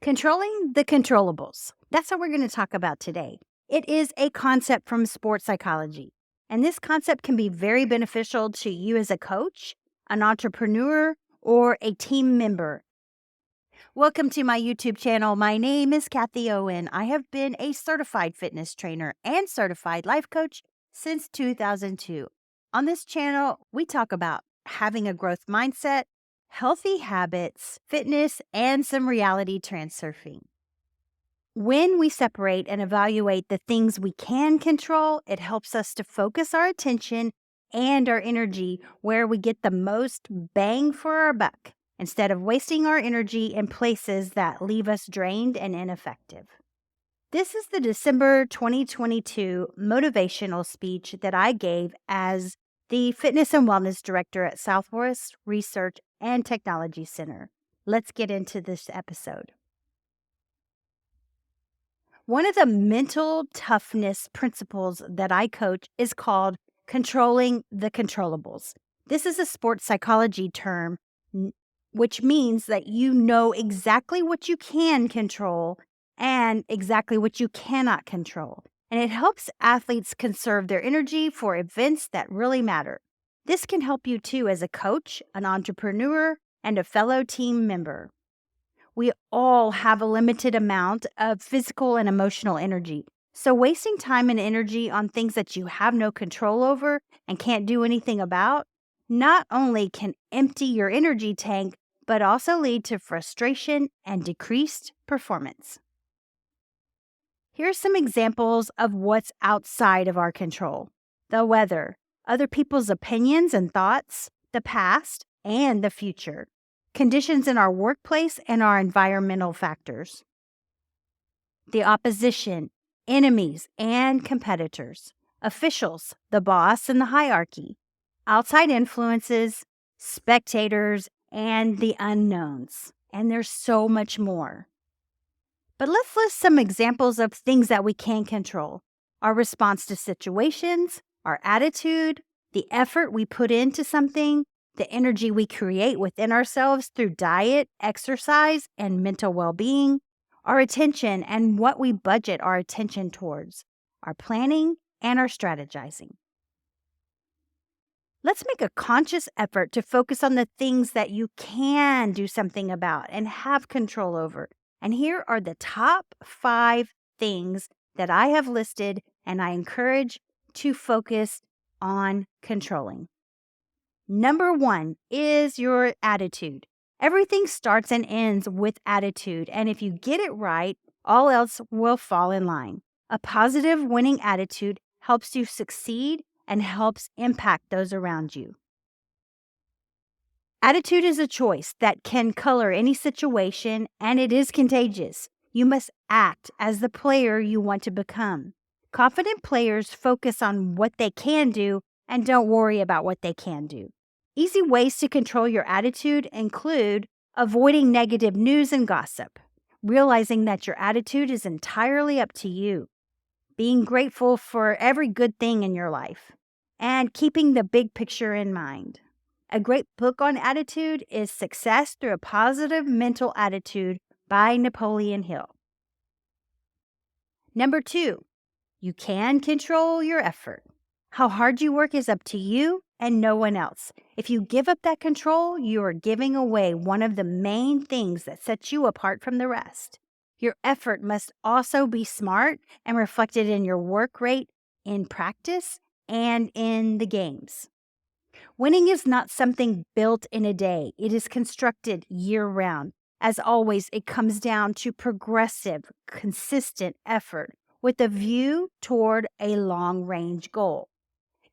Controlling the controllables. That's what we're going to talk about today. It is a concept from sports psychology, and this concept can be very beneficial to you as a coach, an entrepreneur, or a team member. Welcome to my YouTube channel. My name is Kathie Owen. I have been a certified fitness trainer and certified life coach since 2002. On this channel, we talk about having a growth mindset, healthy habits, fitness, and some reality transurfing. When we separate and evaluate the things we can control, it helps us to focus our attention and our energy where we get the most bang for our buck, instead of wasting our energy in places that leave us drained and ineffective. This is the December 2022 motivational speech that I gave as the Fitness and Wellness Director at Southwest Research and Technology Center. Let's get into this episode. One of the mental toughness principles that I coach is called controlling the controllables. This is a sports psychology term, which means that you know exactly what you can control and exactly what you cannot control. And it helps athletes conserve their energy for events that really matter. This can help you too as a coach, an entrepreneur, and a fellow team member. We all have a limited amount of physical and emotional energy. So wasting time and energy on things that you have no control over and can't do anything about not only can empty your energy tank, but also lead to frustration and decreased performance. Here are some examples of what's outside of our control: the weather, other people's opinions and thoughts, the past, and the future, conditions in our workplace and our environmental factors, the opposition, enemies, and competitors, officials, the boss and the hierarchy, outside influences, spectators, and the unknowns. And there's so much more. But let's list some examples of things that we can control: our response to situations, our attitude, the effort we put into something, the energy we create within ourselves through diet, exercise, and mental well-being, our attention and what we budget our attention towards, our planning, and our strategizing. Let's make a conscious effort to focus on the things that you can do something about and have control over. And here are the top 5 things that I have listed and I encourage to focus on controlling. Number 1 is your attitude. Everything starts and ends with attitude, and if you get it right, all else will fall in line. A positive, winning attitude helps you succeed and helps impact those around you. Attitude is a choice that can color any situation, and it is contagious. You must act as the player you want to become. Confident players focus on what they can do and don't worry about what they can do. Easy ways to control your attitude include avoiding negative news and gossip, realizing that your attitude is entirely up to you, being grateful for every good thing in your life, and keeping the big picture in mind. A great book on attitude is Success Through a Positive Mental Attitude by Napoleon Hill. Number 2, you can control your effort. How hard you work is up to you and no one else. If you give up that control, you are giving away one of the main things that sets you apart from the rest. Your effort must also be smart and reflected in your work rate, in practice, and in the games. Winning is not something built in a day. It is constructed year-round. As always, it comes down to progressive, consistent effort with a view toward a long-range goal.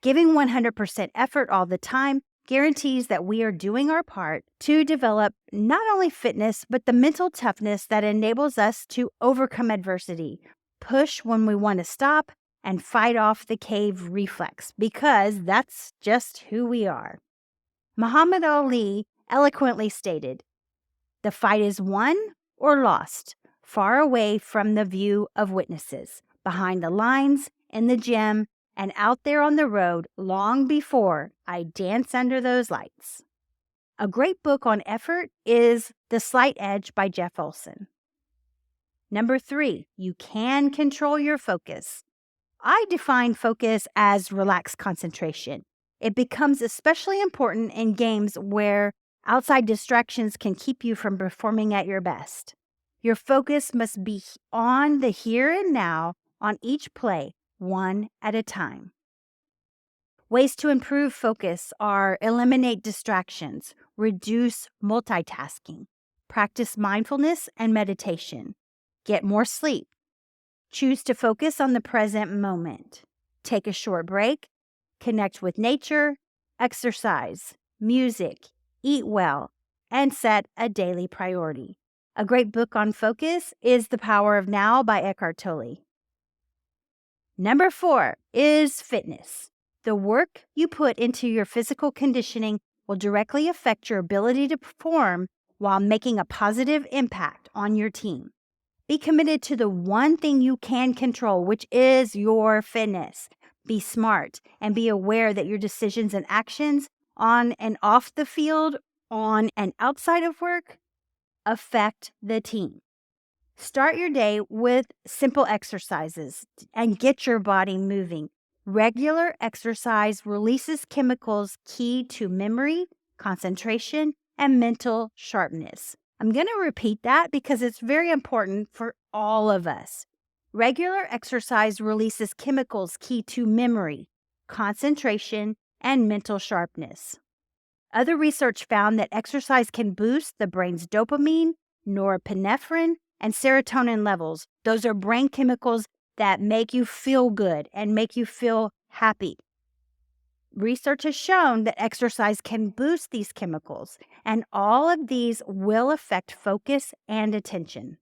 Giving 100% effort all the time guarantees that we are doing our part to develop not only fitness, but the mental toughness that enables us to overcome adversity, push when we want to stop, and fight off the cave reflex, because that's just who we are. Muhammad Ali eloquently stated, "The fight is won or lost, far away from the view of witnesses, behind the lines, in the gym, and out there on the road long before I dance under those lights." A great book on effort is The Slight Edge by Jeff Olson. Number 3, you can control your focus. I define focus as relaxed concentration. It becomes especially important in games where outside distractions can keep you from performing at your best. Your focus must be on the here and now on each play, one at a time. Ways to improve focus are eliminate distractions, reduce multitasking, practice mindfulness and meditation, get more sleep, choose to focus on the present moment, take a short break, connect with nature, exercise, music, eat well, and set a daily priority. A great book on focus is The Power of Now by Eckhart Tolle. Number 4 is fitness. The work you put into your physical conditioning will directly affect your ability to perform while making a positive impact on your team. Be committed to the one thing you can control, which is your fitness. Be smart and be aware that your decisions and actions on and off the field, on and outside of work, affect the team. Start your day with simple exercises and get your body moving. Regular exercise releases chemicals key to memory, concentration, and mental sharpness. I'm going to repeat that because it's very important for all of us. Regular exercise releases chemicals key to memory, concentration, and mental sharpness. Other research found that exercise can boost the brain's dopamine, norepinephrine, and serotonin levels. Those are brain chemicals that make you feel good and make you feel happy. Research has shown that exercise can boost these chemicals, and all of these will affect focus and attention.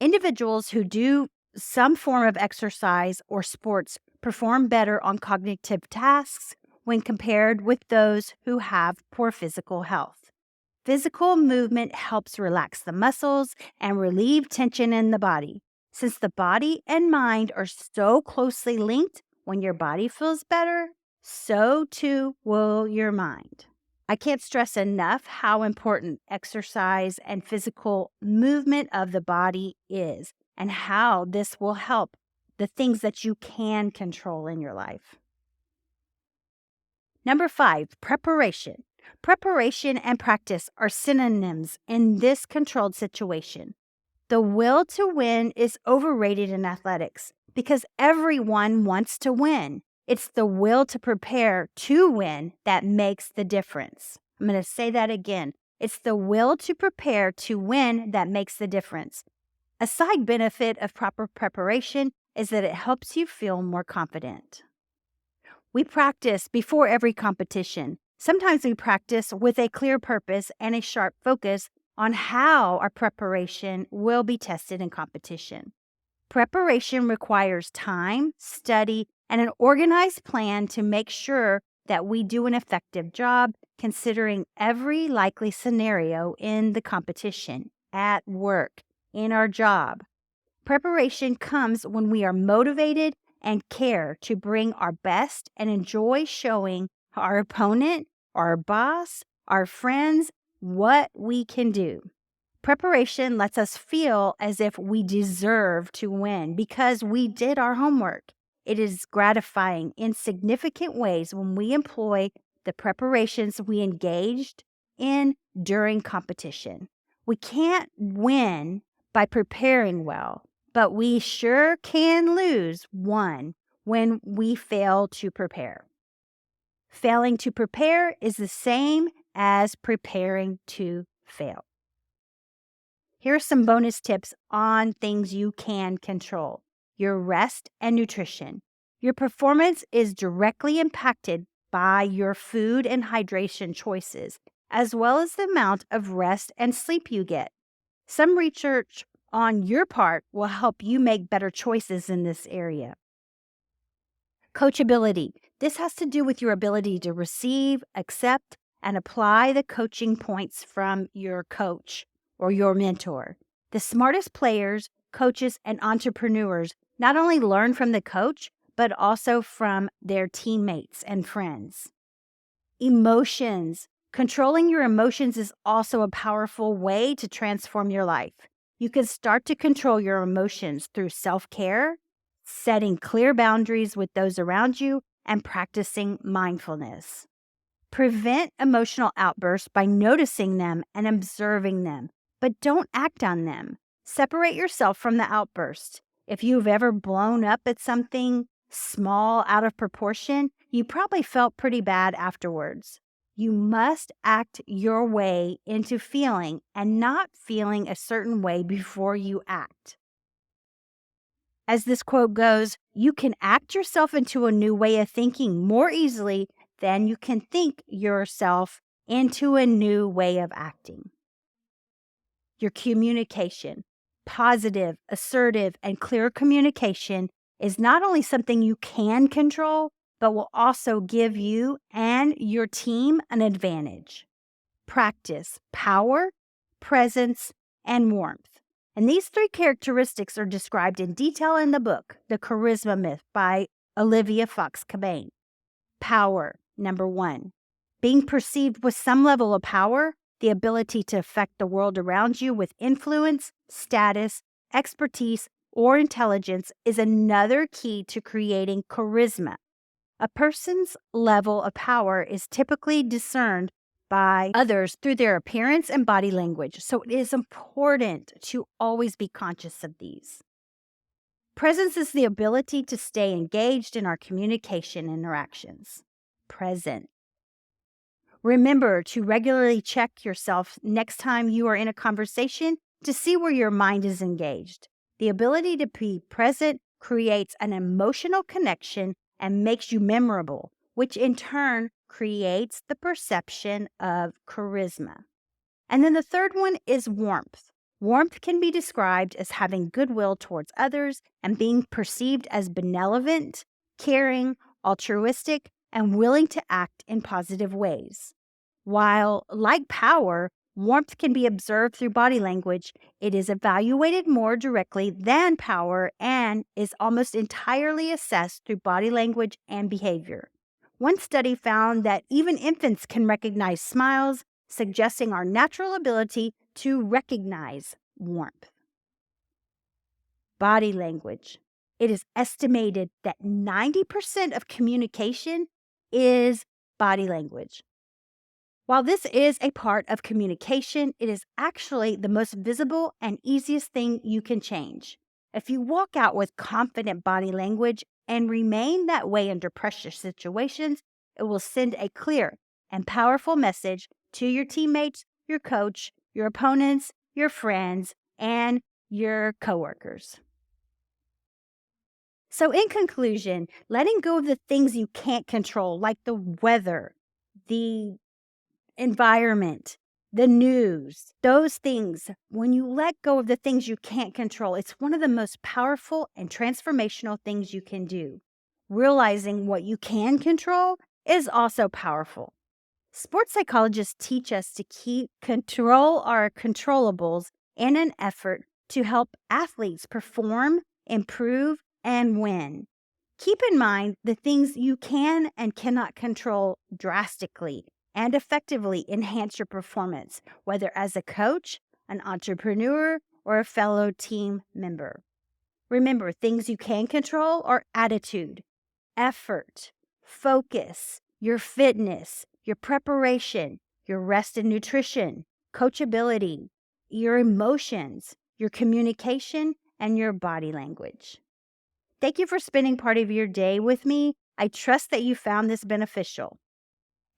Individuals who do some form of exercise or sports perform better on cognitive tasks when compared with those who have poor physical health. Physical movement helps relax the muscles and relieve tension in the body. Since the body and mind are so closely linked, when your body feels better, so too will your mind. I can't stress enough how important exercise and physical movement of the body is and how this will help the things that you can control in your life. Number 5, preparation. Preparation and practice are synonyms in this controlled situation. The will to win is overrated in athletics because everyone wants to win. It's the will to prepare to win that makes the difference. I'm going to say that again. It's the will to prepare to win that makes the difference. A side benefit of proper preparation is that it helps you feel more confident. We practice before every competition. Sometimes we practice with a clear purpose and a sharp focus on how our preparation will be tested in competition. Preparation requires time, study, and an organized plan to make sure that we do an effective job considering every likely scenario in the competition, at work, in our job. Preparation comes when we are motivated and care to bring our best and enjoy showing our opponent, our boss, our friends, what we can do. Preparation lets us feel as if we deserve to win because we did our homework. It is gratifying in significant ways when we employ the preparations we engaged in during competition. We can't win by preparing well, but we sure can lose one when we fail to prepare. Failing to prepare is the same as preparing to fail. Here are some bonus tips on things you can control: your rest and nutrition. Your performance is directly impacted by your food and hydration choices, as well as the amount of rest and sleep you get. Some research on your part will help you make better choices in this area. Coachability. This has to do with your ability to receive, accept, and apply the coaching points from your coach or your mentor. The smartest players, coaches, and entrepreneurs not only learn from the coach, but also from their teammates and friends. Emotions. Controlling your emotions is also a powerful way to transform your life. You can start to control your emotions through self-care, setting clear boundaries with those around you, and practicing mindfulness. Prevent emotional outbursts by noticing them and observing them, but don't act on them. Separate yourself from the outburst. If you've ever blown up at something small out of proportion, you probably felt pretty bad afterwards. You must act your way into feeling and not feeling a certain way before you act. As this quote goes, you can act yourself into a new way of thinking more easily than you can think yourself into a new way of acting. Your communication, positive, assertive, and clear communication is not only something you can control, but will also give you and your team an advantage. Practice power, presence, and warmth. And these three characteristics are described in detail in the book, The Charisma Myth by Olivia Fox Cabane. Power, number 1. Being perceived with some level of power, the ability to affect the world around you with influence, status, expertise, or intelligence is another key to creating charisma. A person's level of power is typically discerned by others through their appearance and body language, so it is important to always be conscious of these. Presence is the ability to stay engaged in our communication interactions. Present. Remember to regularly check yourself next time you are in a conversation to see where your mind is engaged. The ability to be present creates an emotional connection and makes you memorable, which in turn creates the perception of charisma. And then the third one is warmth. Warmth can be described as having goodwill towards others and being perceived as benevolent, caring, altruistic, and willing to act in positive ways. While, like power, warmth can be observed through body language, it is evaluated more directly than power and is almost entirely assessed through body language and behavior. One study found that even infants can recognize smiles, suggesting our natural ability to recognize warmth. Body language. It is estimated that 90% of communication is body language. While this is a part of communication, it is actually the most visible and easiest thing you can change. If you walk out with confident body language and remain that way under pressure situations, it will send a clear and powerful message to your teammates, your coach, your opponents, your friends, and your coworkers. So in conclusion, letting go of the things you can't control, like the weather, the environment, the news, those things, when you let go of the things you can't control, it's one of the most powerful and transformational things you can do. Realizing what you can control is also powerful. Sports psychologists teach us to control our controllables in an effort to help athletes perform, improve, and win. Keep in mind the things you can and cannot control drastically and effectively enhance your performance, whether as a coach, an entrepreneur, or a fellow team member. Remember, things you can control are attitude, effort, focus, your fitness, your preparation, your rest and nutrition, coachability, your emotions, your communication, and your body language. Thank you for spending part of your day with me. I trust that you found this beneficial.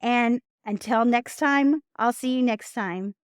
And until next time, I'll see you next time.